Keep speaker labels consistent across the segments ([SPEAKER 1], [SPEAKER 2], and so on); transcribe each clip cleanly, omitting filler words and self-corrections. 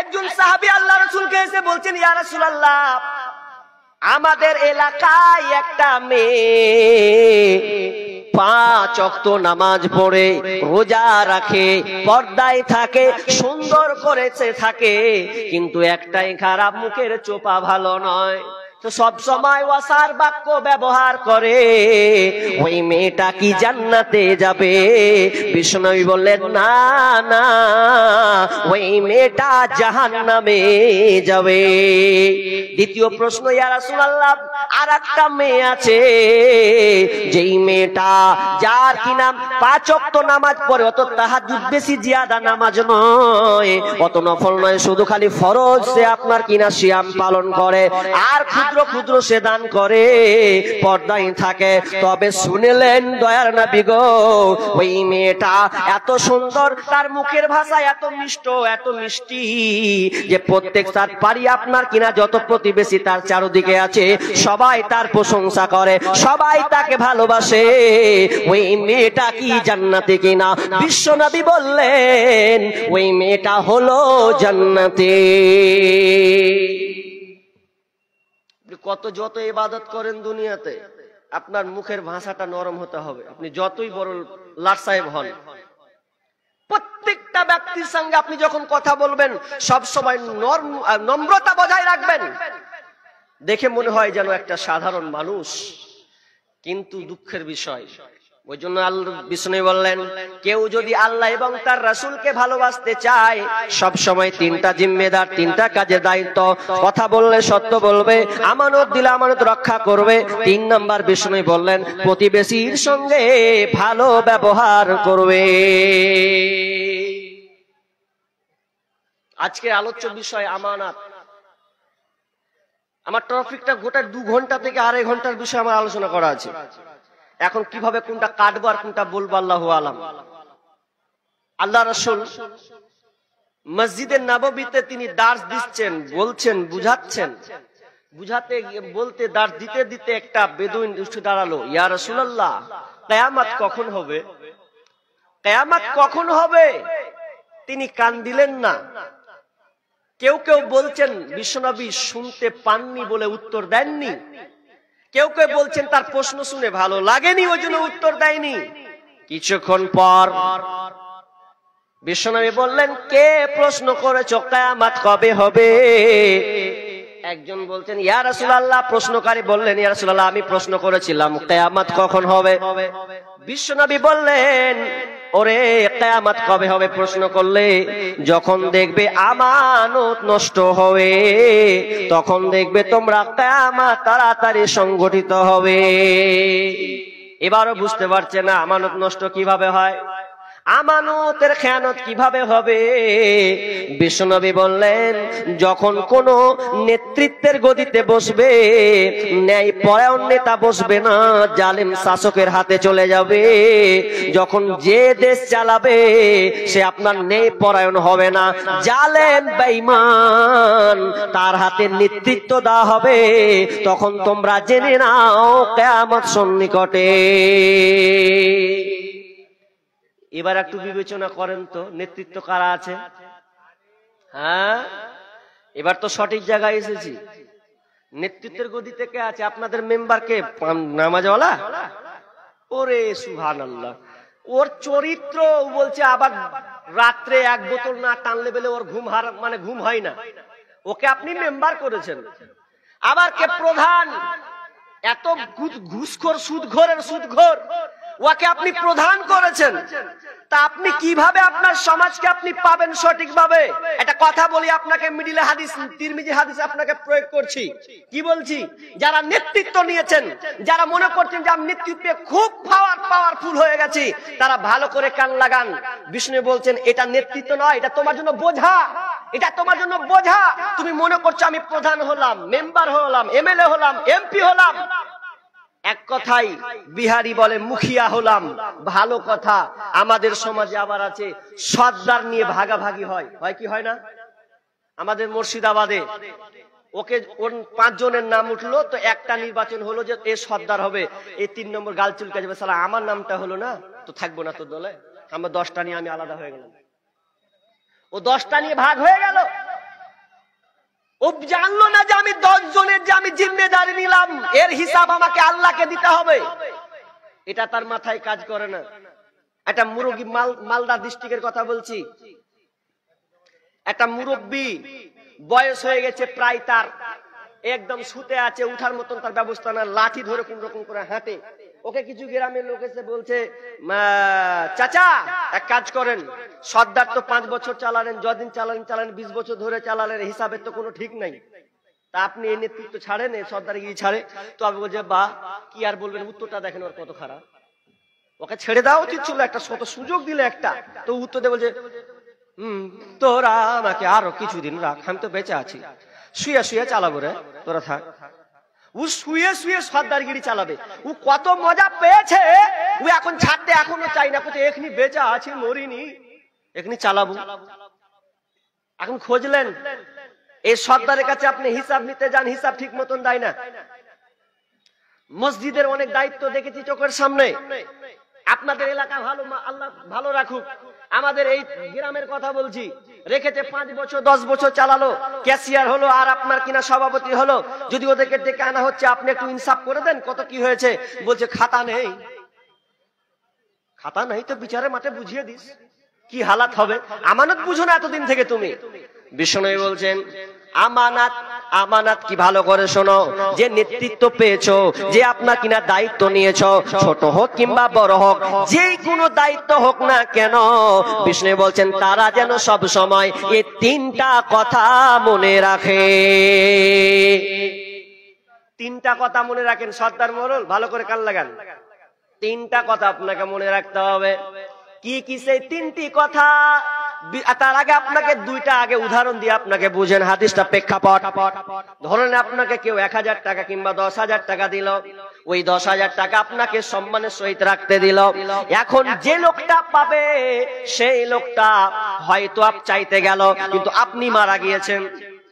[SPEAKER 1] একজন সাহাবী আল্লাহ রাসূলকে এসে বলছেন, ইয়া রাসূলুল্লাহ, আমাদের এলাকায় একটা মেয়ে 5 ওয়াক্ত নামাজ পড়ে, রোজা রাখে, পর্দায় থাকে, সুন্দর করেছে থাকে, কিন্তু একটাই খারাপ, মুখের চোপা ভালো নয়। তো সব সময় ওয়াসার বাক্য ব্যবহার করে, ওই মেয়েটা কি জান্নাতে যাবে? বিষ্ণু বললেন, না না, ওই মেয়েটা জাহান্নামে যাবে। দ্বিতীয় প্রশ্ন, ইয়া রাসূলুল্লাহ, আরেকটা মেয়ে আছে, যেই মেয়েটা, যার কি নাম 5 ওয়াক্ত নামাজ পড়ে, অত তাহাজ্জুদ বেশি জিয়াদা নামাজ নয়, অত নফল নয়, শুধু খালি ফরজ সে আপনার কিনা সিয়াম পালন করে, আর ক্ষুদ্র ক্ষুদ্র সে দান করে, পর্দায় থাকে। তবে শুনলেন দয়ার নবী গো, ওই মেয়েটা এত সুন্দর, তার মুখের ভাষা এত মিষ্টি, যে প্রত্যেক সাত পারি আপনার কিনা যত প্রতিবেশী তার চারদিকে আছে, সবাই তার প্রশংসা করে, সবাই তাকে ভালোবাসে। ওই মেয়েটা কি জান্নাতে কিনা? বিশ্ব নবী বললেন, ওই মেয়েটা হলো জান্নাতে। কত যত ইবাদত করেন দুনিয়াতে, আপনার মুখের ভাষাটা নরম হতে হবে। আপনি যতই বড় লাট সাহেব হন, প্রত্যেকটা ব্যক্তির সঙ্গে আপনি যখন কথা বলবেন সব সময় নম্রতা বজায় রাখবেন। দেখে মনে হয় যেন একটা সাধারণ মানুষ, কিন্তু দুঃখের বিষয়। ওই জন্য আল্লাহ বিষ্ণু বললেন, কেউ যদি আল্লাহ এবং তার রাসূলকে ভালোবাসতে চায়, সব সময় 3টা জিম্মেদার, 3টা কাজের দায়িত্ব। কথা বললে সত্য বলবে, আমানত দিলে আমানত রক্ষা করবে। 3 নাম্বার বিষ্ণু বললেন, প্রতিবেশীর সঙ্গে ভালো ব্যবহার করবে। আজকের আলোচ্য বিষয় আমানত। আমার টপিকটা গোটা 2 ঘন্টা থেকে 2.5 ঘন্টার বিষয় আমার আলোচনা করা আছে। এখন কিভাবে কোনটা কাটবো আর কোনটা বলবো আল্লাহু আলাম। আল্লাহ রাসূল মসজিদে নববীতে তিনি দার্স দিচ্ছেন, বলছেন, বুঝাচ্ছেন। বুঝাতে বলতে দার্স দিতে দিতে একটা বেদুইন উঠে দাঁড়ালো, ইয়া রাসূলুল্লাহ, কিয়ামত কখন হবে? কিয়ামত কখন হবে? তিনি কান দিলেন না। কেউ কেউ বলছেন বিশ্বনবী শুনতে পাননি বলে উত্তর দেননি, কেউ কেউ বলছেন তার প্রশ্ন শুনে ভালো লাগেনি ওই জন্য উত্তর দেয়নি। কিছুক্ষণ পর বিশ্বনবী বললেন, কে প্রশ্ন করেছো কিয়ামত কবে হবে? একজন বলছেন, ইয়া রাসূলুল্লাহ, প্রশ্নকারী বললেন, ইয়া রাসূলুল্লাহ, আমি প্রশ্ন করেছিলাম কিয়ামত কখন হবে? বিশ্বনবী বললেন, ওরে, কিয়ামত কবে হবে প্রশ্ন করলে? যখন দেখবে আমানত নষ্ট হবে, তখন দেখবে তোমরা কিয়ামত তাড়াতাড়ি সংগঠিত হবে। এবারও বুঝতে পারছে না আমানত নষ্ট কিভাবে হয়, আমানতের খেয়ানত কিভাবে হবে? বিশ্বনবী বললেন, যখন কোন নেতৃত্বের গদিতে বসবে, ন্যায় পরায়ণ নেতা বসবে না, জালেম শাসকের হাতে চলে যাবে। যখন যে দেশ চালাবে সে আপনার ন্যায় পরায়ণ হবে না, জালেম বেঈমান তার হাতে নেতৃত্ব দেওয়া হবে। তখন তোমরা জেনে নাও কিয়ামত সন্নিকটে। এবার একটু বিবেচনা করেন তো, নেতৃত্ব কারা আছে? হ্যাঁ, এবার তো সঠিক জায়গায় এসেছি। নেতৃত্বের গদিতে কে আছে? আপনাদের মেম্বার কে? নামাজওয়ালা? ওরে সুবহানাল্লাহ, ওর চরিত্র বলছে, আবার রাত্রে 1 বোতল না টানলে বেলে ওর ঘুম হয় না, ওকে আপনি মেম্বার করেছেন। আবার কে প্রধান? এত ঘুষখোর, সুদখোর, ওকে আপনি প্রধান করেছেন। তা আপনি কিভাবে আপনার সমাজকে আপনি পাবেন সঠিকভাবে? একটা কথা বলি আপনাকে, মিডিলে হাদিস, তিরমিজি হাদিস আপনাকে প্রয়োগ করছি। কি বলছি? যারা নেতৃত্ব নিয়েছেন, যারা মনে করছেন যে আমি নেতৃত্বে খুব পাওয়ারফুল হয়ে গেছি, তারা ভালো করে কান লাগান। বিষ্ণু বলছেন, এটা নেতৃত্ব নয়, এটা তোমার জন্য বোঝা, এটা তোমার জন্য বোঝা। তুমি মনে করছো আমি প্রধান হলাম, মেম্বার হলাম, এমএলএ হলাম, এমপি হলাম, এক কথাই বিহারি বলে মুখিয়া হলাম। ভালো কথা। আমাদের সমাজে আবার আছে সর্দার নিয়ে ভাগাভাগি হয় কি হয় না? আমাদের মুর্শিদাবাদে ওকে 5 জনের নাম উঠলো, তো একটা নির্বাচন হলো যে এ সর্দার হবে, এই 3 নম্বর গাল চুলকে যাবে, শালা আমার নামটা হলো না, তো থাকবো না তোর দলে। আমরা 10টা নিয়ে আমি আলাদা হয়ে গেলাম, ও 10টা নিয়ে ভাগ হয়ে গেল। ও জানলো না যে আমি 10 জনের যে আমি জিম্মেদারি নিলাম, এর হিসাব আমাকে আল্লাহকে দিতে হবে। এটা তার মাথায় কাজ করে না। একটা মুরব্বী, মালদা ডিস্ট্রিক্টের কথা বলছি, একটা মুরব্বী বয়স হয়ে গেছে প্রায়, তার একদম শুতে আছে, উঠার মতন তার ব্যবস্থা না, লাঠি ধরে কোন রকম করে হাঁটে। ওকে কিছু গ্রামের লোক এসে বলছে, চাচা এক কাজ করেন, সর্দার তো 5 বছর চালালেন, যদিন চালালেন 20 বছর ধরে চালালেন, হিসাবের তো কোনো ঠিক নাই, তা আপনি এই নেতৃত্ব ছাড়েন, এই সর্দারগিরি ছাড়ে। তো আমি বলছে বাহ, কি আর বলবেন, উত্তরটা দেখেন ওর কত খারাপ। ওকে ছেড়ে দেওয়া উচিত ছিল, একটা শত সুযোগ দিলে একটা। তো উত্তর দিয়ে বলছে, তোরা আমাকে আরো কিছুদিন রাখ, আমি তো বেঁচে আছি, শুয়ে শুয়ে চালাবো রে, তোরা থাক। ও শুয়ে শুয়ে সর্দারগিরি চালাবে, ও কত মজা পেয়েছে, ও এখন ছাড়তে এখনো চাই না, এখনি বেঁচে আছি, মরিনি, এখনি চালাবো। এখন খুঁজলেন এই সর্দারের কাছে আপনি হিসাব নিতে যান, হিসাব ঠিক মতন দেয় না। মসজিদের অনেক দায়িত্ব দেখেছি চোখের সামনে। আপনাদের এলাকা ভালো, আল্লাহ ভালো রাখুক, আমাদের এই গ্রামের কথা বলছি, রেখেছে 5 বছর 10 বছর চালালো, ক্যাশিয়ার হলো আর আপনার কিনা সভাপতি হলো। যদি ওদেরকে ডেকে আনা হচ্ছে, আপনি একটু ইনসাফ করে দেন, কত কি হয়েছে, বলছে খাতা নেই। খাতা নাই তো বিচারের মাঠে বুঝিয়ে দিস, কি হালাত হবে। আমানত বুঝো না এতদিন থেকে তুমি। বিষ্ণু বলছেন আমানাত, আমানাত কি ভালো করে শোনো, যে নেতৃত্ব পেয়েছো, যে আপনার কিনা দায়িত্ব নিয়েছো, ছোট হোক কিংবা বড় হোক, যেই কোনো দায়িত্ব হোক না কেন, বিষ্ণু বলছেন তারা যেন সব সময় এই 3টা কথা মনে রাখে। 3টা কথা মনে রাখেন সর্দার মোড়ল, ভালো করে কান লাগান। 3টা কথা আপনাকে মনে রাখতে হবে। কি কি সেই 3টি কথা? তার আগে আপনাকে 2টা আগে উদাহরণ দিয়ে আপনাকে বুঝেন হাদিসটা প্রেক্ষাপট। ধরেন আপনাকে কেউ 1000 টাকা কিংবা 10,000 টাকা দিল, ওই 10,000 টাকা আপনাকে সম্মানের সহিত রাখতে দিল। এখন যে লোকটা পাবে সেই লোকটা হয়তো আপ চাইতে গেল, কিন্তু আপনি মারা গিয়েছেন।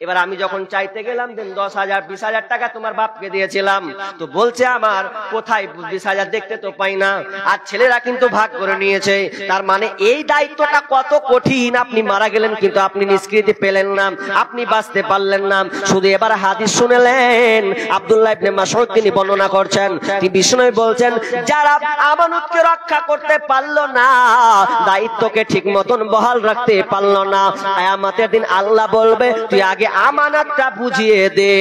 [SPEAKER 1] এবার আমি যখন চাইতে গেলাম, দেন 10,000 20,000 টাকা তোমার বাপকে দিয়েছিলাম, তো বলছে আমার কোথায় 20,000 দেখতে তো পাই না, আর ছেলেরা কিন্তু ভাগ করে নিয়েছে। তার মানে এই দায়িত্বটা কত কঠিন। আপনি মারা গেলেন কিন্তু আপনি নিষ্কৃতি পেলেন না, আপনি বাঁচতে পারলেন না। শুধু এবার হাদিস শুনলেন, আব্দুল্লাহ ইবনে মাসউদ তিনি বর্ণনা করছেন, তিনি বিষ্ণু বলছেন যারা আমানতকে রক্ষা করতে পারলো না, দায়িত্বকে ঠিক মতন বহাল রাখতে পারলো না, কিয়ামতের দিন আল্লাহ বলবে তুই আগে আমানতটা বুঝিয়ে দে,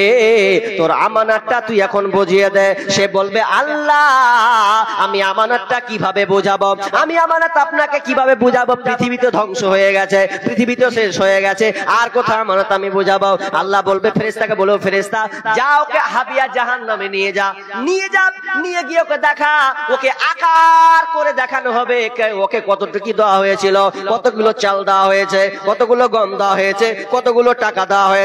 [SPEAKER 1] তোর আমানতটা তুই এখন বুঝিয়ে দে। সে বলবে আল্লাহ আমি আমানতটা কিভাবে বোঝাবো, আমি আমানত আপনাকে কিভাবে বুঝাবো, পৃথিবীতে ধ্বংস হয়ে গেছে, পৃথিবীতে শেষ হয়ে গেছে, আর কোথায় আমানত আমি বুঝাবো। আল্লাহ বলবে ফেরেশতাকে বলো, ফেরেশতা যা ওকে হাবিয়া জাহান্নামে নিয়ে যা, নিয়ে যা, নিয়ে গিয়ে ওকে দেখা, ওকে আকার করে দেখানো হবে ওকে কতটুকু দেওয়া হয়েছিল, কতগুলো চাল দেওয়া হয়েছে, কতগুলো গম দেওয়া হয়েছে, কতগুলো টাকা দেওয়া হয়েছে,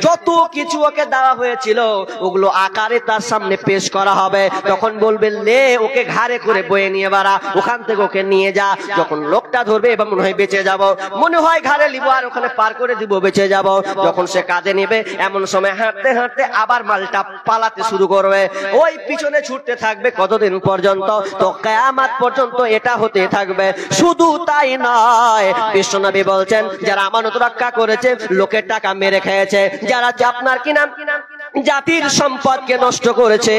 [SPEAKER 1] যত কিছু ওকে দেওয়া হয়েছিল ওগুলো আকারে তার সামনে পেশ করা হবে। তখন বলবে লে ওকে ঘাড়ে করে বয়ে নিয়ে বাড়া, ওখান থেকে ওকে নিয়ে যা। যখন লোকটা ধরবে এবার মনে হয় বেঁচে যাব, মনে হয় ঘাড়ে নিব আর ওখানে পার করে দিব, বেঁচে যাব। যখন সে কাঁধে নেবে এমন সময় হাঁটতে হাঁটতে আবার মালটা পালাতে শুরু করবে, ওই পিছনে ছুটতে থাকবে কতদিন পর্যন্ত, তো কিয়ামত পর্যন্ত এটা হতে থাকবে। শুধু তাই নয়, বিশ্বনবী বলছেন যারা আমানত রক্ষা করেছে, লোকের টাকা মেরে খেয়েছে, যারা আপনার কি নাম জাতির সম্পদকে নষ্ট করেছে,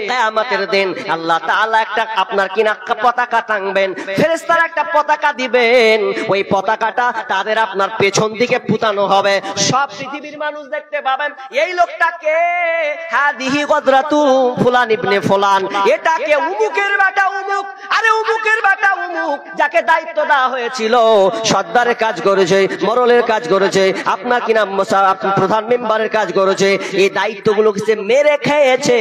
[SPEAKER 1] কিয়ামতের দিন আল্লাহ তাআলা একটা আপনার কিনা পতাকা টাঙবেন, ফেরেশতারা একটা পতাকা দিবেন, ওই পতাকাটা তাদের আপনার পেছন দিকে পুতানো হবে। সব পৃথিবীর মানুষ দেখতে পাবেন এই লোকটাকে, হাদিহি গদরাতু ফুলান ইবনে ফুলান, এটাকে উমুকের বেটা উমুক, আরে উমুকের বেটা উমুক, যাকে দায়িত্ব দেওয়া হয়েছিল, সর্দারের কাজ করেছে, মরলের কাজ করেছে, আপনার কিনা প্রধান মেম্বারের কাজ করেছে, এই দায়িত্বগুলোকে সে মেরে খেয়েছে।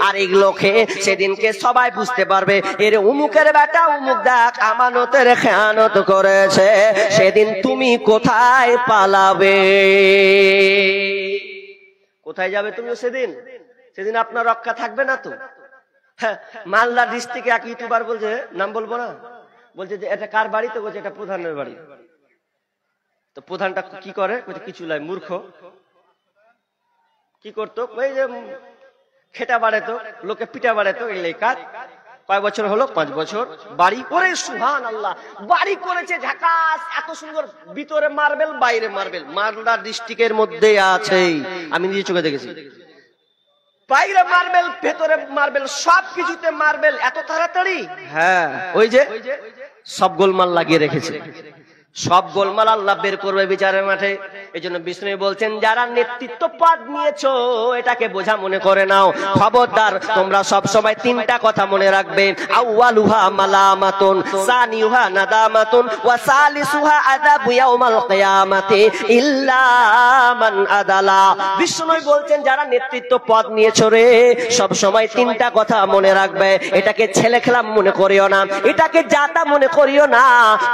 [SPEAKER 1] আর এগুলো খেয়ে সেদিনকে সবাই বুঝতে পারবে এর উমুকের বেটা উমুক দেখ আমানতের খেয়ানত করেছে, সেদিন তুমি কোথায় পালাবে, কোথায় যাবে তুমি সেদিন? সেদিন আপনার রক্ষা থাকবে না তো। মালদা ডিস্ট্রিক্টে এক ইউটিউবার বলছে, নাম বলবো না, বলছে যে এটা কার বাড়ি, তো বলছে এটা প্রধানের বাড়ি। তো প্রধানটা কি করে, কিছু লাই মূর্খ, কি করতো, ওই যে খেটা বাড়াতো, লোকে পিঠা বাড়াতো, এগুলোই কাজ। কয় বছর হলো? 5 বছর। বাড়ি করে, সুবহানাল্লাহ, বাড়ি করেছে ঝাকাস, এত সুন্দর, ভিতরে মার্বেল, বাইরে মার্বেল, মালদা ডিস্ট্রিক্টের মধ্যে আছে, আমি নিজে চোখে দেখেছি। বাইরে মার্বেল, ভেতরে মার্বেল, সবকিছুতে মার্বেল, এত তাড়াতাড়ি? হ্যাঁ, ওই যে সব গোলমাল লাগিয়ে রেখেছে, সব গোলমাল আল্লাহ বের করবে বিচারের মাঠে। এই জন্য বিষ্ণু বলছেন, যারা নেতৃত্ব পদ নিয়েছো এটাকে বোঝা মনে করে নাও। খবরদার, তোমরা সব সময় 3টা কথা মনে রাখবে। আউয়ালুহা মালামাতুন, সানিউহা নাদামাতুন, ওয়া সালিসুহা আযাবু ইয়াউমাল কিয়ামাতি ইল্লা মান আদালা। বিষ্ণু বলছেন, যারা নেতৃত্ব পদ নিয়েছো রে, সব সময় 3টা কথা মনে রাখবে। এটাকে ছেলে খেলা মনে করিও না, এটাকে জাতা মনে করিও না।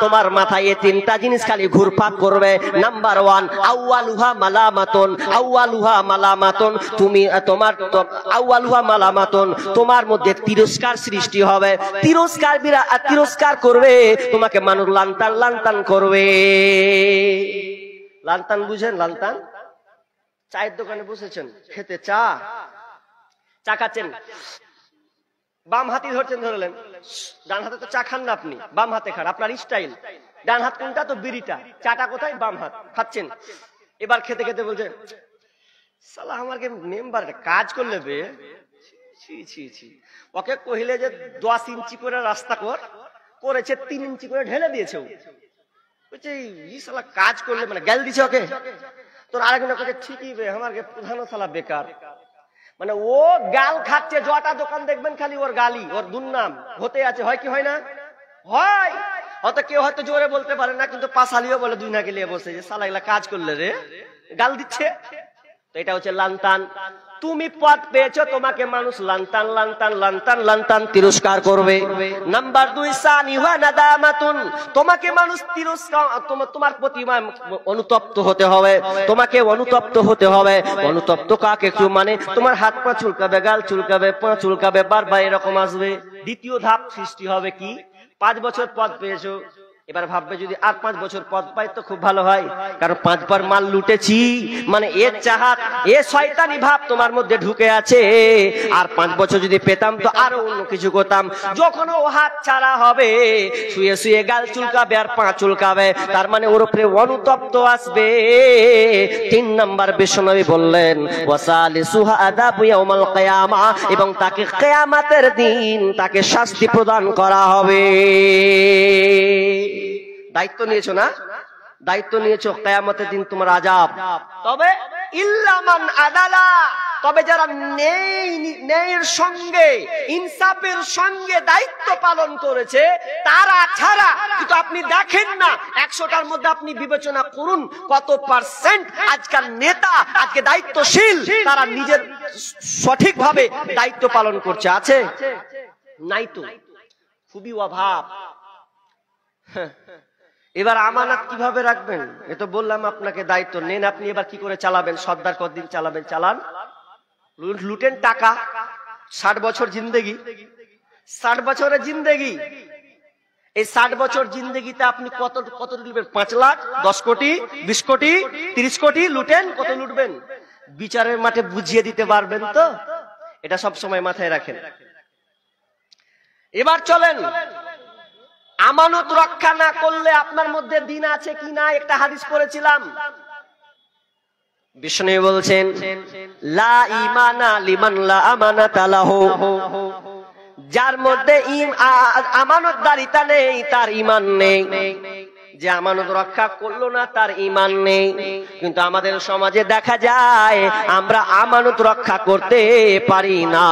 [SPEAKER 1] তোমার মাথায় এই 3টা জিনিস খালি ঘুরপাক করবে। নাম্বার 1, আউয়ালুহা মালামাতুন, আউয়ালুহা মালামাতুন, তুমি তোমার আউয়ালুহা মালামাতুন, তোমার মধ্যে তিরস্কার সৃষ্টি হবে। তিরস্কার করবে তোমাকে, মানুষ লান্তান লান্তান করবে। লান্তান বুঝেন? লান্তান, চায়ের দোকানে বসেছেন, খেতে চা খাচ্ছেন, বাম হাতি ধরছেন, ধরলেন, ডান হাতে তো চা খান না আপনি, বাম হাতে খান, আপনার স্টাইল। ডান হাত কোনটা? তো বিড়িটা। চাটা কোথায়? বাম হাত, খাচ্ছেন। এবার খেতে খেতে বলছে, শালা আমাকে মেম্বার কাজ করলে বে, ওকে কহিলে যে 10 ইঞ্চি করে রাস্তা করেছে, 3 ইঞ্চি করে ঢেলে দিয়েছে। বলছে এই শালা কাজ করলে, মানে গাল দিছে ওকে। তোর আরেকজন কাছে ঠিকই বে, আমাকে প্রধান শালা বেকার। মানে ও গাল খাচ্ছে, জটা দোকান দেখবেন খালি ওর গালি, ওর দুর্নাম হতে আছে। হয় কি হয় না? হয়। হয়তো কেউ হয়তো জোরে বলতে পারে না, কিন্তু পাশালিও বলে, দুই না গেলে বসে যে শালা এগুলা কাজ করলে রে, গাল দিচ্ছে। তো এটা হচ্ছে লান্তান। তুমি পদ পেয়েছো, তোমাকে মানুষ লান্তান লান্তান লান্তান লান্তান তিরস্কার করবে। নাম্বার 2, সানিহা নাদামাতুন, তোমাকে মানুষ তিরস্কার, তোমার প্রতি অনুতপ্ত হতে হবে, তোমাকে অনুতপ্ত হতে হবে। অনুতপ্ত কাকে? একটু মানে তোমার হাত পা চুলকাবে, গাল চুলকাবে, পা চুলকাবে, বারবার এরকম আসবে। দ্বিতীয় ধাপ সৃষ্টি হবে কি? 5 বছর পদ পেয়েছো, এবার ভাববে যদি আর 5 বছর পদ পাই তো খুব ভালো হয়, কারণ 5 বার মাল লুটেছি, মানে এর চাহাত, এ শয়তানি ভাব তোমার মধ্যে ঢুকে আছে। আর 5 বছর যদি পেতাম তো আরো অন্য কিছু করতাম। যখন ও হাত ছাড়া হবে, শুয়ে শুয়ে গাল চুলকাবে আর পা চুলকাবে, তার মানে ওর উপরে অনুতপ্ত আসবে। 3 নাম্বার বিশ্বনবী বললেন, ওয়াসালিসুহা আযাবু ইয়াউমাল কিয়ামা, এবং তাকে কিয়ামতের দিন তাকে শাস্তি প্রদান করা হবে। দায়িত্ব নিয়েছো না? দায়িত্ব নিয়েছো, কিয়ামতের দিন তোমার আযাব। তবে ইল্লা মান আদালা, তবে যারা ন্যায়ের সঙ্গে, ইনসাফের সঙ্গে দায়িত্ব পালন করেছে তারা ছাড়া। কিন্তু আপনি দেখেন না, 100টার মধ্যে আপনি বিবেচনা করুন কত পার্সেন্ট আজকাল নেতা, আজকে দায়িত্বশীল, তারা নিজের সঠিকভাবে দায়িত্ব পালন করছে? আছে? নাই তো, খুবই অভাব। এবার আমানত কিভাবে রাখবেন? এ তো বললাম আপনাকে, দায়িত্ব নেন আপনি, এবার কি করে চালাবেন? সর্দার কতদিন চালাবেন? চালান, লুটেন টাকা। 60 বছর জিন্দেগি, 60 বছরের জিন্দেগি। এই 60 বছর জিন্দেগিতে আপনি কত লুটবেন? 5 লাখ, 10 কোটি, 20 কোটি, 30 কোটি লুটেন, কত লুটবেন? বিচারের মাঠে বুঝিয়ে দিতে পারবেন তো? এটা সব সময় মাথায় রাখেন। এবার চলেন, আমানত রক্ষা না করলে আপনার মধ্যে দিন আছে কি না, একটা হাদিস পড়েছিলাম। বিষ্ণু বলছেন, লা ঈমানা লিমান লা আমানাতা লাহু, যার মধ্যে আমানতদারিতা নেই তার ঈমান নেই। যে আমানত রক্ষা করলো না তার ঈমান নেই। কিন্তু আমাদের সমাজে দেখা যায় আমরা আমানত রক্ষা করতে পারি না।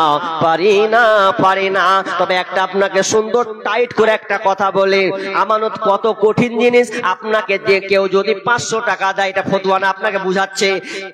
[SPEAKER 1] তবে একটা আপনাকে সুন্দর টাইট করে একটা কথা বলে, আমানত কত কঠিন জিনিস। আপনাকে যে কেউ যদি 500 টাকা দেয়, এটা ফতোয়া না, আপনাকে বুঝাচ্ছে,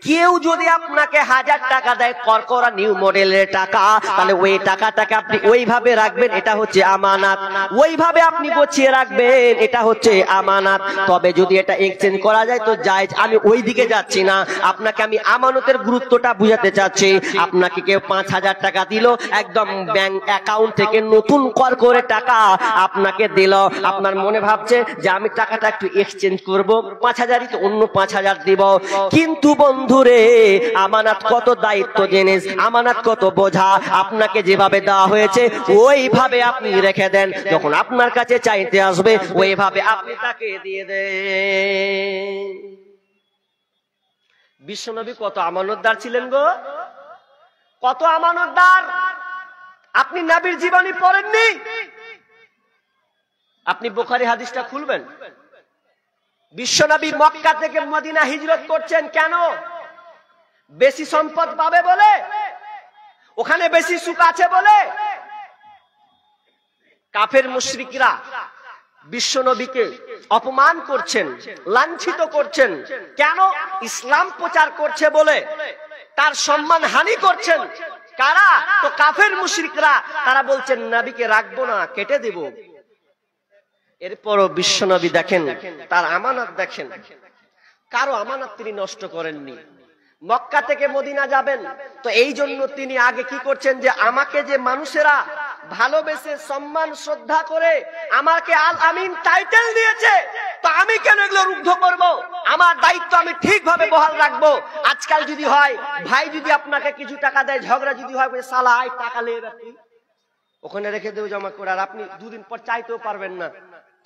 [SPEAKER 1] কেউ যদি আপনাকে 1000 টাকা দেয়, করকরা নিউ মডেলের টাকা, তাহলে ওই টাকাটাকে আপনি ওইভাবে রাখবেন, এটা হচ্ছে আমানত। ওইভাবে আপনি গুছিয়ে রাখবেন, এটা হচ্ছে আমানত। আমানত, তবে যদি এটা এক্সচেঞ্জ করা যায় তো জায়েজ। আমি ওই দিকে যাচ্ছি না, আপনাকে আমি আমানতের গুরুত্বটা বুঝাতে চাচ্ছি। আপনাকে কেউ 5,000 টাকা দিল, একদম ব্যাংক অ্যাকাউন্ট থেকে নতুন কর করে টাকা আপনাকে দিল, আপনার মনে ভাবছে যে আমি টাকাটা একটু এক্সচেঞ্জ করব, 5,000ই তো অন্য 5,000 দিব। কিন্তু বন্ধুরে, আমানত কত দায়িত্ব জিনিস, আমানত কত বোঝা, আপনাকে যেভাবে দেওয়া হয়েছে ওইভাবে আপনি রেখে দেন, যখন আপনার কাছে চাইতে আসবে ওইভাবে আপনি তাকে দিয়ে দেন। বিশ্বনবী কত আমানতদার ছিলেন গো, কত আমানতদার। আপনি নবীর জীবনী পড়েননি? আপনি বুখারী হাদিসটা খুলবেন। বিশ্বনবী মক্কা থেকে মদিনা হিজরত করছেন কেন? বেশি সম্পদ পাবে বলে, ওখানে বেশি সুখ আছে বলে? কাফের মুশরিকরা বিশ্বনবীকে অপমান করছেন, লাঞ্ছিত করছেন, কেন? ইসলাম প্রচার করছে বলে তার সম্মান হানি করছেন। কারা? তো কাফের মুশরিকরা। তারা বলছেন নবীকে রাখবো না, কেটে দেব। এরপরও বিশ্বনবী দেখেন তার আমানত, দেখেন কারো আমানত তিনি নষ্ট করেননি। মক্কা থেকে মদিনা যাবেন, তো এই জন্য তিনি আগে কি করছেন, যে আমাকে যে মানুষেরা ভালোবেসে সম্মান শ্রদ্ধা করে আমাকে আল আমিন টাইটেল দিয়েছে, তো আমি কেন এগুলো রুদ্ধ করব? আমার দায়িত্ব আমি ঠিকভাবে বহাল রাখবো। আজকাল যদি হয়, ভাই যদি আপনাকে কিছু টাকা দেয়, ঝগড়া যদি হয়, সালা আয় টাকা নিয়ে রাখি, ওখানে রেখে দেবো জমা করে, আর আপনি দুদিন পর চাইতেও পারবেন না।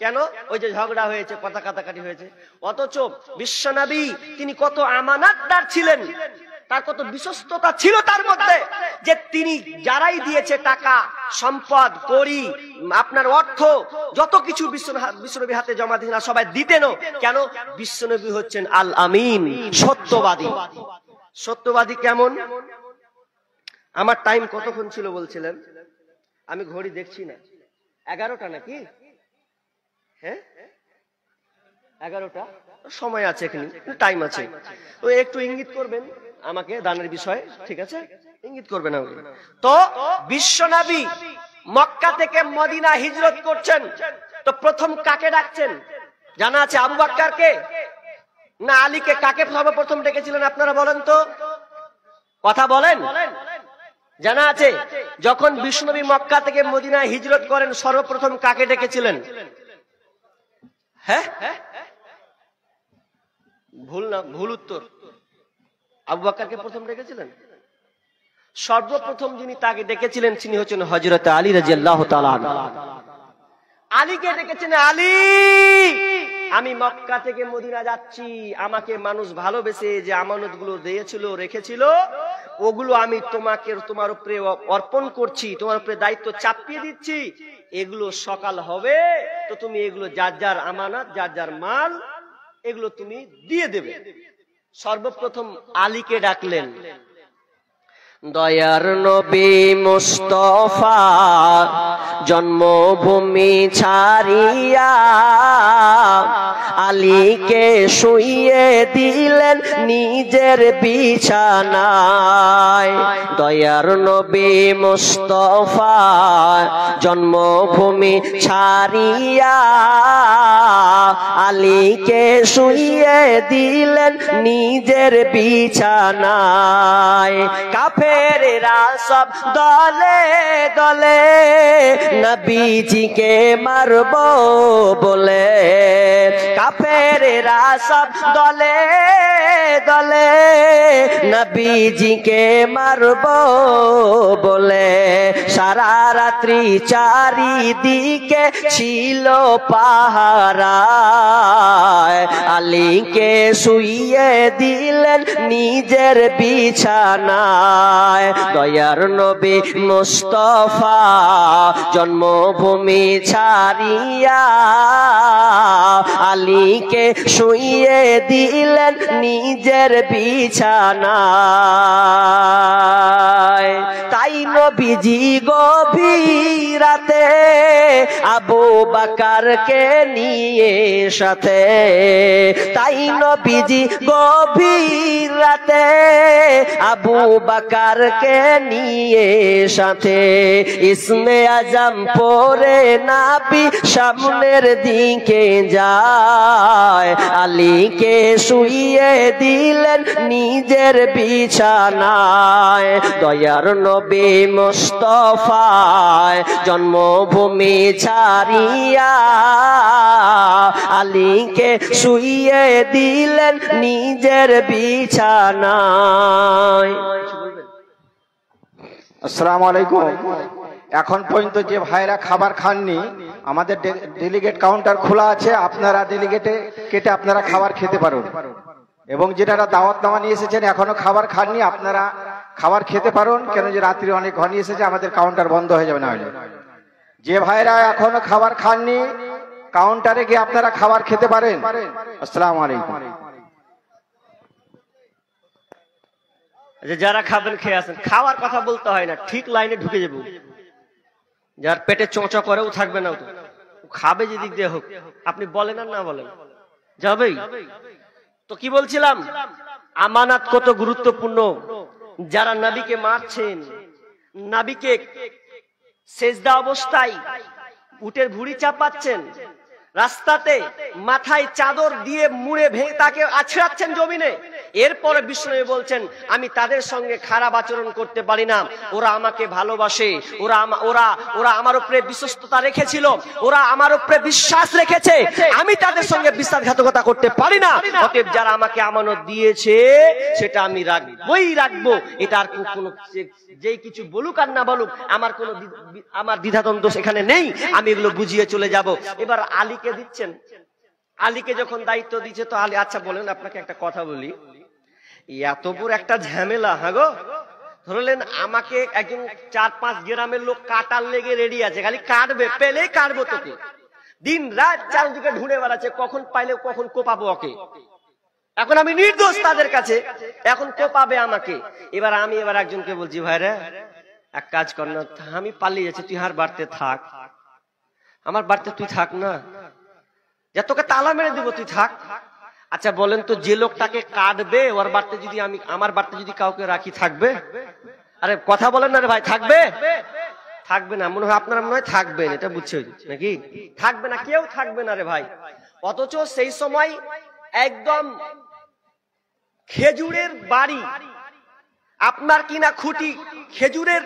[SPEAKER 1] কেন? ওই যে ঝগড়া হয়েছে, কথা কাটাকাটি হয়েছে। অথচ বিশ্বনবী তিনি কত আমানতদার ছিলেন, তার কত বিশ্বস্ততা ছিল তার মধ্যে, যে তিনি যারাই দিয়েছে টাকা, সম্পদ, কড়ি, আপনার অর্থ, যত কিছু বিশ্বনবী হাতে জমা দিয়েছেন, সবাই দিতেনও। কেন? বিশ্বনবী হচ্ছেন আল আমিন, সত্যবাদী। সত্যবাদী কেমন? আমার টাইম কতক্ষণ ছিল বলছিলেন? আমি ঘড়ি দেখছি না, 11টা নাকি? হ্যাঁ, 11টা। সময় আছে, এখানে টাইম আছে। তো একটু ইঙ্গিত করবেন আমাকে দানের বিষয়ে, ঠিক আছে? ইঙ্গিত করবেন আমাকে। তো বিশ্বনবী মক্কা থেকে মদিনা হিজরত করছেন, তো প্রথম কাকে ডাকছেন জানা আছে? আবু বকরকে না আলীকে? কাকে সর্বপ্রথম ডেকেছিলেন আপনারা বলেন তো, কথা বলেন। জানা আছে? যখন বিশ্বনবী মক্কা থেকে মদিনা হিজরত করেন, সর্বপ্রথম কাকে ডেকেছিলেন? হ্যাঁ, ভুল না, ভুল উত্তর। আবু বকরকে প্রথম ডেকেছিলেন। সর্বপ্রথম যিনি তাকে ডেকেছিলেন তিনি হচ্ছেন হযরত আলী রাদিয়াল্লাহু তাআলা আনহু। আলীকে ডেকেছেন, আলী আমি মক্কা থেকে মদিনা যাচ্ছি, আমাকে মানুষ ভালোবেসে যে আমানতগুলো দিয়েছিল, রেখেছিল, ওগুলো আমি তোমাকে, তোমার উপরে অর্পণ করছি, তোমার উপরে দায়িত্ব চাপিয়ে দিচ্ছি। এগুলো সকাল হবে তো তুমি এগুলো যার যার আমানত, যার যার মাল, এগুলো তুমি দিয়ে দেবে। সর্বপ্রথম আলীকে ডাকলেন। দয়ার নবী মুস্তাফা জন্মভূমি ছাড়িয়া আলীকে শুইয়ে দিলেন নিজের বিছানায়। দয়ার নবী মুস্তাফা জন্মভূমি ছাড়িয়া আলীকে শুইয়ে দিলেন নিজের বিছানায়। কাফেরেরা সব দলে দলে নবীজিকে মারবো বলে, কাফেরেরা সব দলে দলে নবীজিকে মারবো বলে, সারা রাত্রি চারিদিকে ছিল পাহারায়। আলীকে শুইয়ে দিলেন নিজের বিছানায়। দয়ার নবী মুস্তাফা জন্মভূমি ছাড়িয়া আলীকে শুইয়ে দিলেন নিজের বিছানায়। বিছানায়। তাই নবীজি গভীর রাতে আবু বকরকে নিয়ে সাথে, তাই নবীজি গভীর রাতে আবু বকরকে নিয়ে সাথে, ইসমে আজম পরে নবী সামনের দিকে যায়, আলীকে শুইয়ে দিলেন নিজের বিছানায়। দয়ার নবী মুস্তাফায় জন্মভূমি ছাড়িয়া আলীকে শুইয়ে দিলেন নিজের বিছানায়।
[SPEAKER 2] আসসালামু আলাইকুম। এখন পর্যন্ত যে ভাইরা খাবার খাননি, আমাদের ডেলিগেট কাউন্টার খোলা আছে, আপনারা ডেলিগেটে কেটে আপনারা খাবার খেতে পারুন। এবং যেটা দাওয়াতনামা নিয়ে এসেছেন এখনো খাবার খাননি, আপনারা খাবার খেতে পারুন, কেন যে রাত্রি অনেক ঘনিয়ে এসেছে, আমাদের কাউন্টার বন্ধ হয়ে যাবে না হলে। যে ভাইরা এখনো খাবার খাননি কাউন্টারে গিয়ে আপনারা খাবার খেতে পারেন। আসসালামু আলাইকুম।
[SPEAKER 1] যারা খাবেন খেয়ে আসেন, খাওয়ার কথা বলতে হয় না, ঠিক লাইনে ঢুকে যাবো। যার পেটে চোঁচা করেও থাকবে না, তো খাবে যে দিক দিয়ে হোক, আপনি বলেন আর না বলেন যাবেই। তো কি বলছিলাম, আমানাত কত গুরুত্বপূর্ণ। যারা নবীকে মারছেন, নবীকে সেজদা অবস্থায় উটের ভুঁড়ি চাপাচ্ছেন, রাস্তাতে মাথায় চাদর দিয়ে মুড়ে ভেঙে তাকে আছড়াচ্ছেন জমিনে, এরপরে বিষ্ণু বলছেন আমি তাদের সঙ্গে খারাপ আচরণ করতে পারি না, ওরা আমাকে ভালোবাসে, ওরা আমার উপরে বিশ্বস্ততা রেখেছিল, ওরা আমার উপরে বিশ্বাস রেখেছে, আমি তাদের সঙ্গে বিশ্বাসঘাতকতা করতে পারি না। অতএব যারা আমাকে আমানত দিয়েছে সেটা আমি রাখবো। এটা আর কোনো যেই কিছু বলুক আর না বলুক আমার দ্বিধাদ্বন্দ্ব সেখানে নেই, আমি এগুলো বুঝিয়ে চলে যাব। এবার আলীকে দিচ্ছেন, আলীকে যখন দায়িত্ব দিচ্ছে, তো আলী আচ্ছা বলেন, আপনাকে একটা কথা বলি, এত বড় একটা ঝামেলা, হ্যাঁ গো, ধরলেন আমাকে একজন 4-5 গ্রামের লোক কাটার লেগে রেডি আছে, খালি কাটবে, পেলেই কাটবো তোকে, দিন রাত চারদিকে ঢুঁড়ে বেড়াচ্ছে, কখন পাইলে কখন কোপাবো ওকে, এখন আমি নির্দোষ তাদের কাছে, এখন কোপাবে আমাকে। এবার আমি একজনকে বলছি, ভাইরা এক কাজ কর না, আমি পালিয়ে যাচ্ছি, তুই আর বাড়তে থাক, আমার বাড়তে তুই থাক না, যা তোকে তালা মেরে দিব, তুই থাক। আচ্ছা বলেন তো, যে লোকটাকে কাটবে ওর বাড়তে যদি আমার বাড়তে যদি কাউকে রাখি, থাকবে? আরে কথা বলেন না রে ভাই, থাকবে? থাকবে না। মনে হয় আপনারা মনে হয় থাকবেন, এটা বুঝছে নাকি? থাকবে না, কেউ থাকবে না রে ভাই। অথচ সেই সময় একদম খেজুরের বাড়ি, আপনার কিনা খুঁটি, খেজুরের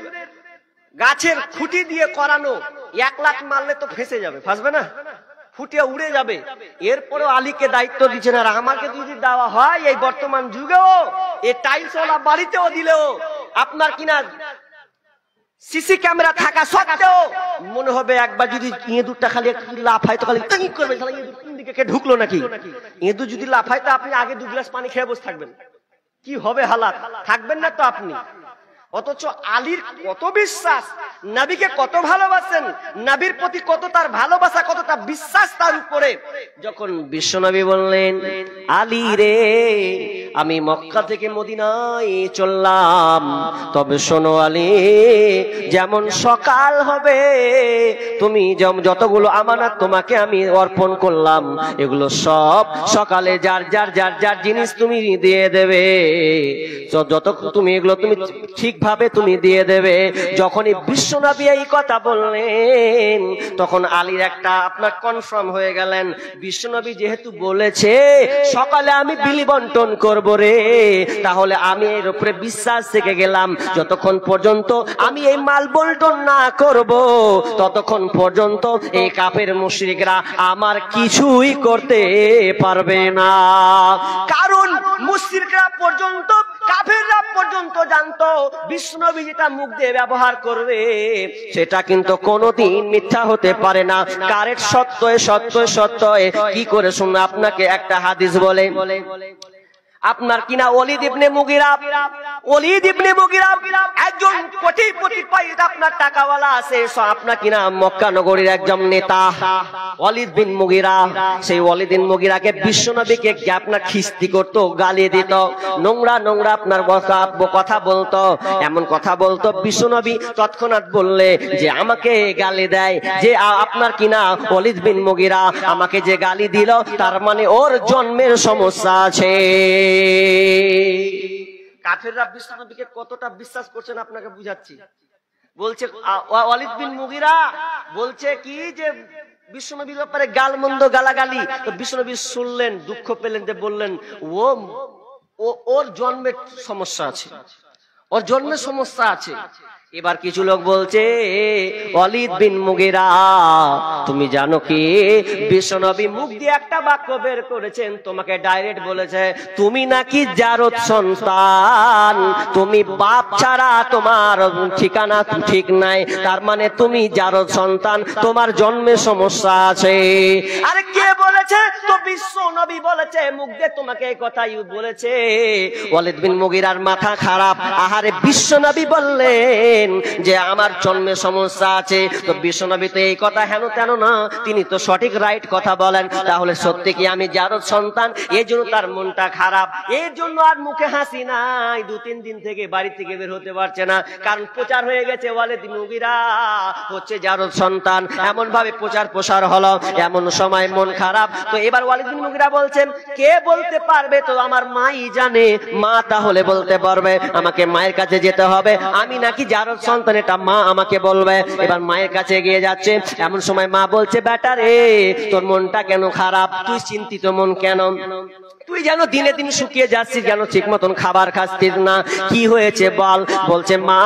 [SPEAKER 1] গাছের খুঁটি দিয়ে করানো, 1 লাখ মারলে তো ফেসে যাবে, ফাঁসবে না, ফুটিয়ে উড়ে যাবে। এরপরেও আলীকে দায়িত্ব দিচ্ছেন, আর আমাকে যদি দেওয়া হয় এই বর্তমান যুগেও, এই টাইলসওয়ালা বাড়িতেও দিলেও, আপনার কিনা সিসি ক্যামেরা থাকা সত্ত্বেও মনে হবে একবার যদি ইঁদুরটা খালি একটু লাফায় তো খালি টাঙ্গি করবে, তাহলে ইঁদুর কোন দিকে কে ঢুকলো নাকি। ইঁদুর যদি লাফায় তো আপনি আগে 2 গ্লাস পানি খেয়ে বসে থাকবেন, কি হবে হালাত, থাকবেন না তো আপনি। অথচ আলীর কত বিশ্বাস, নবীকে কত ভালোবাসেন, নবীর প্রতি কত তার ভালোবাসা, কতটা বিশ্বাস তার উপরে। যখন বিশ্বনবী বললেন, আলী রে আমি মক্কা থেকে মদিনায় চললাম, তবে শোনো আলী, যেমন সকাল হবে তুমি যতগুলো আমানত তোমাকে আমি অর্পণ করলাম, এগুলো সব সকালে যার যার জিনিস তুমি দিয়ে দেবে, যত তুমি এগুলো তুমি ঠিকভাবে তুমি দিয়ে দেবে। যখনই বিশ্বনবী এই কথা বললেন, তখন আলীর একটা আপনার কনফার্ম হয়ে গেলেন, বিশ্বনবী যেহেতু বলেছে সকালে আমি বিলি বন্টন করব রে, তাহলে আমি এর উপরে বিশ্বাস থেকে গেলাম, যতক্ষণ পর্যন্ত আমি এই মাল বন্টন না করব ততক্ষণ পর্যন্ত এই কাফের মুশরিকরা আমার কিছুই করতে পারবে না। কারণ মুশরিকরা পর্যন্ত, কাফেররা পর্যন্ত জানতো বিষ্ণুনবী যেটা মুখ দিয়ে ব্যবহার করবে সেটা কিন্তু কোনোদিন মিথ্যা হতে পারে না, কারেক্ট সত্য। কি করে শুনুন, আপনাকে একটা হাদিস বলে, আপনার কিনা ওয়ালিদ ইবনে মুগিরা ওয়ালিদ ইবনে মুগিরা একজন কোটিপতি পাইদ, আপনার টাকাওয়ালা আছে, আপনার কিনা মক্কা নগরীর একজন নেতা ওয়ালিদ বিন মুগিরা। সেই ওয়ালিদ বিন মুগিরাকে বিশ্বনবীকে আপনার খিস্তি করত, গালি দিত, নোংরা নোংরা আপনার কথা বলতো, এমন কথা বলতো বিশ্বনবী তৎক্ষণাৎ বললে যে আমাকে গালি দেয়, যে আপনার কিনা ওয়ালিদ বিন মুগিরা আমাকে যে গালি দিল তার মানে ওর জন্মের সমস্যা আছে। কাফেররা বিশ্বনবীকে কতটা বিশ্বাস করছেন আপনাকে বুঝাচ্ছি। বলছে ওয়ালিদ বিন মুগিরা বলছে কি যে বিশ্বনবীর ব্যাপারে গালমন্দ গালাগালি, তো বিশ্বনবী শুনলেন, দুঃখ পেলেন, যে বললেন ওর জন্মের সমস্যা আছে, ওর জন্মের সমস্যা আছে। এবার কিছু লোক বলছে ওয়ালিদ বিন মুগিরা তুমি জানো কি বিশ্বনবী মুখ দিয়ে একটা বাক্য বের করেছেন, তোমাকে ডাইরেক্ট বলেছে তুমি নাকি জারদ সন্তান, তুমি বাপ ছাড়া তোমার ঠিকানা ঠিক নাই, তার মানে তুমি জারদ সন্তান, তোমার জন্মের সমস্যা আছে। আরে কে বলেছে? তো বিশ্বনবী বলেছে, মুখ দিয়ে তোমাকে এই কথাই বলেছে। ওয়ালিদ বিন মুগিরার মাথা খারাপ। আহারে বিশ্বনবী বললেন যে আমার জন্মের সমস্যা আছে, তো বিশ্বনবী তো এই কথা হেন তেন না, তিনি তো সঠিক রাইট কথা বলেন। তাহলে সত্যি কি আমি জারদ সন্তান? এই জন্য তার মনটা খারাপ, এর জন্য আর মুখে হাসি নাই, 2-3 দিন থেকে বাড়ি থেকে বের হতে পারছে না, কারণ প্রচার হয়ে গেছে ওয়ালিদ বিন মুগিরা হচ্ছে জারদ সন্তান, এমন ভাবে প্রচার প্রসার হলো, এমন সময় মন খারাপ। তো এবার ওয়ালিদ বিন মুগিরা বলছেন কে বলতে পারবে? তো আমার মাই জানে। মা তাহলে বলতে পারবে, আমাকে মায়ের কাছে যেতে হবে, আমি নাকি জারদ সন্তান এটা মা আমাকে বলবে। এবার মায়ের কাছে গিয়ে যাচ্ছে, এমন সময় মা বলছে বেটা রে তোর মনটা কেন খারাপ, তুই চিন্তিত মন কেন, তুই যেন দিনে দিন শুকিয়ে যাচ্ছিস, যেন ঠিক মতন খাবার খাচ্ছিস না, কি হয়েছে বল? বলছে মা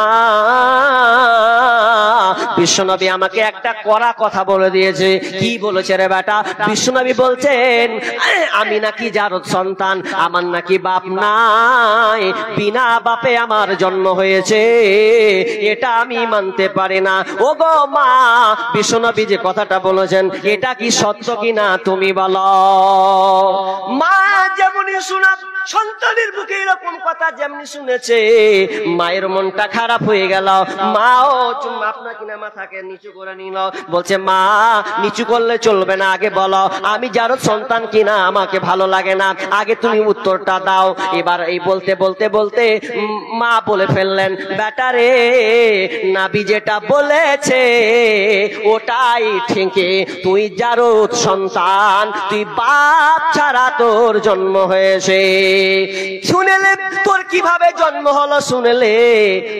[SPEAKER 1] বিশ্বনবী আমাকে একটা কড়া কথা বলে দিয়েছে। কি বলেছে রে বেটা? বিশ্বনবী বলছেন আমি নাকি জারদ সন্তান, আমার নাকি বাপ নাই, বিনা বাপে আমার জন্ম হয়েছে, এটা আমি মানতে পারি না। ও গো মা, বিশ্বনবী যে কথাটা বলেছেন এটা কি সত্য কিনা তুমি বলো। মা যেমনই শোনা সন্তানের মুখে এরকম কথা যেমনি শুনেছে, মায়ের মনটা খারাপ হয়ে গেল। মাও আপনার কিনা মাথাকে নিচু করে নিল, বলছে মা নিচু করলে চলবে না, আগে বলো আমি জারদ সন্তান কিনা, আমাকে ভালো লাগে না, আগে তুমি উত্তরটা দাও। এবার এই বলতে বলতে বলতে মা বলে ফেললেন বেটা রে নাবি যেটা বলেছে ওটাই ঠিকই, তুই জারদ সন্তান, তুই বাপ ছাড়া তোর জন্ম হয়েছে। শুনেলে তোর কিভাবে জন্ম হলো, শুনেলে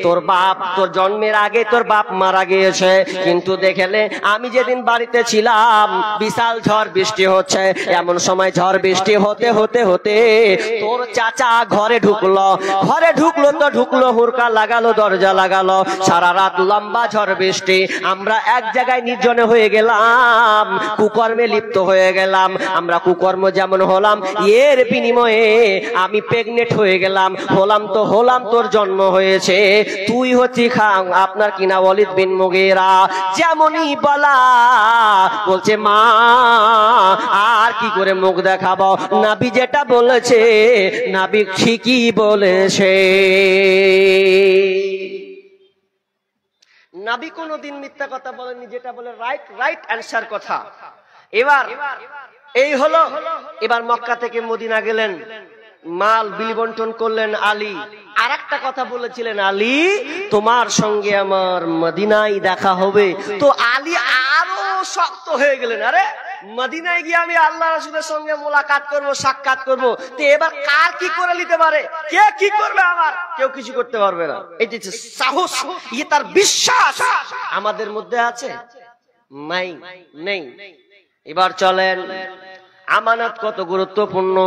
[SPEAKER 1] তোর বাপ, তোর জন্মের আগে তোর বাপ মারা গিয়েছে, কিন্তু দেখলে আমি যেদিন বাড়িতে ছিলাম বিশাল ঝড় বৃষ্টি হচ্ছে, এমন সময় ঝড় বৃষ্টি হতে হতে হতে তোর চাচা ঘরে ঢুকলো, ঘরে ঢুকলো তো ঢুকলো, হুড়কা লাগালো, দরজা লাগালো, সারা রাত লম্বা ঝড় বৃষ্টি, আমরা এক জায়গায় নির্জনে হয়ে গেলাম, কুকর্মে লিপ্ত হয়ে গেলাম। আমরা কুকর্ম যেমন হলাম, এর বিনিময়ে আমি প্রেগনেন্ট হয়ে গেলাম, হলাম তো হলাম, তোর জন্ম হয়েছে, তুই হচ্ছি খান আপনার কিনা ওয়ালিদ বিন মুগিরা। যেমনই বলা বলছে মা আর কি করে মুখ দেখাবো, নাবি যেটা বলেছে নাবি ঠিকই বলেছে। নাবি কোনোদিন মিথ্যা কথা বলেনি, যেটা বলে রাইট রাইট অ্যানসার কথা। এবার এই হলো, এবার মক্কা থেকে মদিনা গেলেন, মাল বিলি বন্টন করলেন আলী। আর একটা কথা বলেছিলেন আলী তোমার সঙ্গে আমার মদিনায় দেখা হবে। তো আলী আরো শক্ত হয়ে গেলেন, আরে মদিনায় গিয়ে আমি আল্লাহ রাসূলের সঙ্গে মোলাকাত করব, সাক্ষাৎ করব, তো এবার কার কি করে নিতে পারে, কে কি করবে, আমার কেউ কিছু করতে পারবে না। এটি হচ্ছে সাহস, ইয়ে তার বিশ্বাস। আমাদের মধ্যে আছে নাই, নেই। এবার চলেন, আমানত কত গুরুত্বপূর্ণ,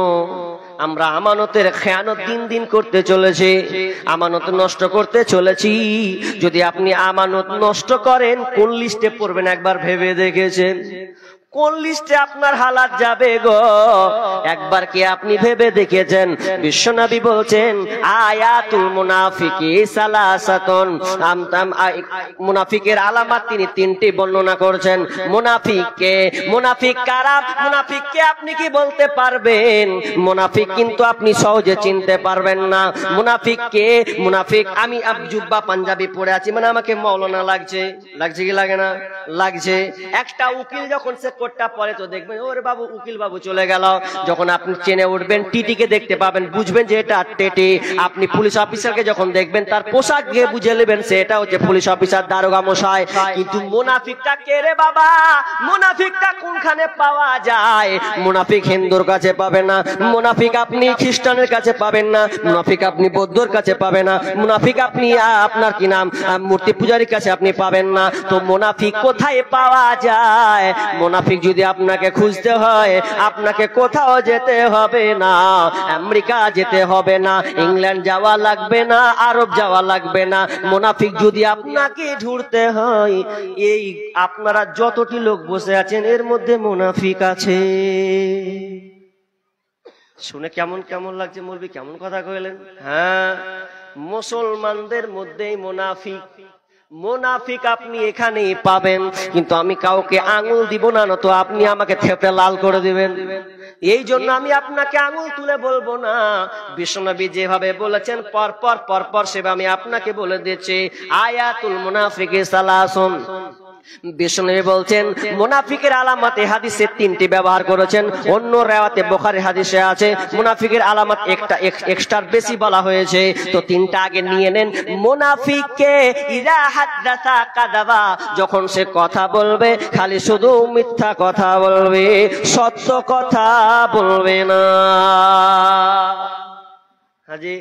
[SPEAKER 1] আমরা আমানতের খেয়ানত দিন দিন করতে চলেছি, আমানত নষ্ট করতে চলেছি। যদি আপনি আমানত নষ্ট করেন কোন লিস্টে পড়বেন একবার ভেবে দেখেছেন? কোন লিস্টে আপনার হালাত যাবে গো? একবার কি আপনি ভেবে দেখেছেন? বিশ্বনবী বলছেন আয়াতুল মুনাফিকি সালাসাতুন, মুনাফিকের আলামত তিনি তিনটি বর্ণনা করেছেন। মুনাফিক কারা? মুনাফিককে আপনি কি বলতে পারবেন? মুনাফিক কিন্তু আপনি সহজে চিনতে পারবেন না। মুনাফিক আমি জুব্বা পাঞ্জাবি পরে আছি মানে আমাকে মৌলানা লাগছে, লাগছে কি লাগে না? লাগছে। একটা উকিল যখন সে কোটটা পরে তো দেখবেন ওরে বাবু উকিল বাবু চলে গেল। যখন আপনি চেনে উঠবেন টিটিকে দেখতে পাবেন, বুঝবেন যে এটা টেটি। আপনি পুলিশ অফিসারকে যখন দেখবেন তার পোশাক দিয়ে বুঝে নেবেন সেটা হচ্ছে পুলিশ অফিসার, দারোগা মশাই। কিন্তু মুনাফিকটা কে রে বাবা? মুনাফিকটা কোনখানে পাওয়া যায়? মুনাফিক হিন্দুর কাছে পাবেন না, মুনাফিক আপনি খ্রিস্টানের কাছে পাবেন না, মুনাফিক আপনি বৌদ্ধর কাছে পাবেন না, মুনাফিক আপনি আপনার কি নাম মূর্তি পূজারীর কাছে আপনি পাবেন না। তো মুনাফিক কোথায় পাওয়া যায়? মুনাফিক যদি আপনাকে খুঁজতে হয় আপনাকে কোথাও যেতে হবে না, আমেরিকা যেতে হবে না, ইংল্যান্ড যাওয়া লাগবে না, আরব যাওয়া লাগবে না। মুনাফিক যদি আপনাকে ধরতে হয় এই আপনারা যতটি লোক বসে আছেন এর মধ্যে মুনাফিক আছে। শুনে কেমন কেমন লাগছে? মৌলবি কেমন কথা কইলেন? হ্যাঁ, মুসলমানদের মধ্যেই মুনাফিক আপনি এখানেই পাবেন। কিন্তু আমি কাউকে আঙুল দিব না, তো আপনি আমাকে থেপে লাল করে দিবেন। এই জন্য আমি আপনাকে আঙুল তুলে বলবো না। বিশ্বনবী যেভাবে বলেছেন পরপর সেভাবে আমি আপনাকে বলে দিচ্ছি। আয়াতুল মুনাফিকি সালাসুন। বিশ্বনবী বলছেন মুনাফিকের আলামতে হাদিসে তিনটি ব্যবহার করেছেন। অন্য রাওয়াতে বুখারী হাদিসে আছে মুনাফিকের আলামত একটা এক্সট্রা বেশি বলা হয়েছে, তো তিনটা আগে নিয়ে নেন। মুনাফিককে ইযা হাদাসা কাযাবা, যখন সে কথা বলবে খালি শুধু মিথ্যা কথা বলবে, সত্য কথা বলবে না। হাজি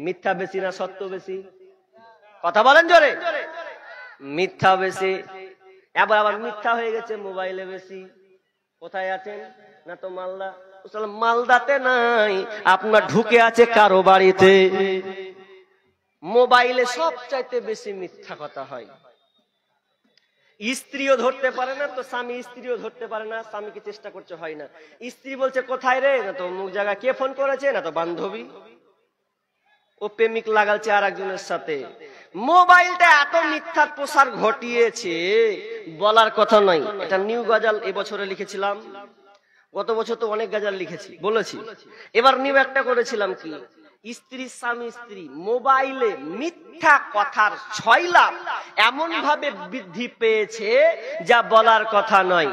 [SPEAKER 1] মিথ্যা বেশি না সত্য বেশি? কথা বলেন জোরে। মিথ্যা বেশি। আবার মিথ্যা হয়ে গেছে মোবাইলে বেশি। কোথায় আছেন? না তো মালদা। মালদাতে নাই, আপনার ঢুকে আছে কারো বাড়িতে। মোবাইলে সবচাইতে বেশি মিথ্যা কথা হয়। স্ত্রীও ধরতে পারে না, তো স্বামী স্ত্রীও ধরতে পারে না, স্বামীকে চেষ্টা করছে হয় না। স্ত্রী বলছে কোথায় রে? না তো অমুক জায়গায়। কে ফোন করেছে? না তো বান্ধবী। ও প্রেমিক লাগালছে আর একজনের সাথে। মোবাইলটা এত মিথ্যার প্রসার ঘটিয়েছে বলার কথা নয়। এটা নিউ গজাল এবছরে লিখেছিলাম, গত বছর তো অনেক গজাল লিখেছি বলেছি। এবার নিউ একটা করেছিলাম কি, স্ত্রী স্বামী স্ত্রী মোবাইলে মিথ্যা কথার ছয়লাভ এমন ভাবে বৃদ্ধি পেয়েছে যা বলার কথা নয়।